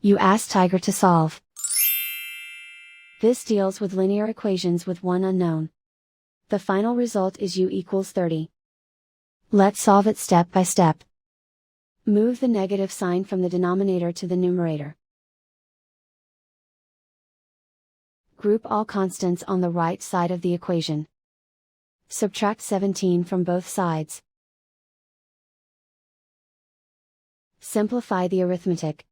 You ask Tiger to solve. This deals with linear equations with one unknown. The final result is u equals 30. Let's solve it step by step. Move the negative sign from the denominator to the numerator. Group all constants on the right side of the equation. Subtract 17 from both sides. Simplify the arithmetic.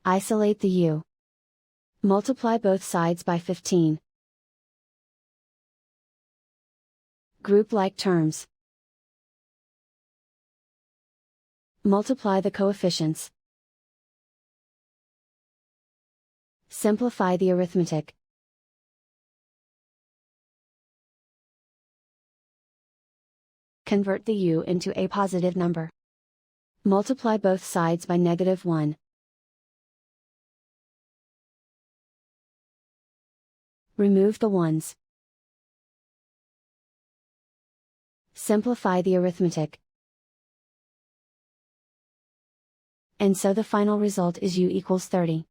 Isolate the u. Multiply both sides by 15. Group like terms. Multiply the coefficients. Simplify the arithmetic. Convert the u into a positive number. Multiply both sides by -1. Remove the ones. Simplify the arithmetic. And so the final result is u equals 30.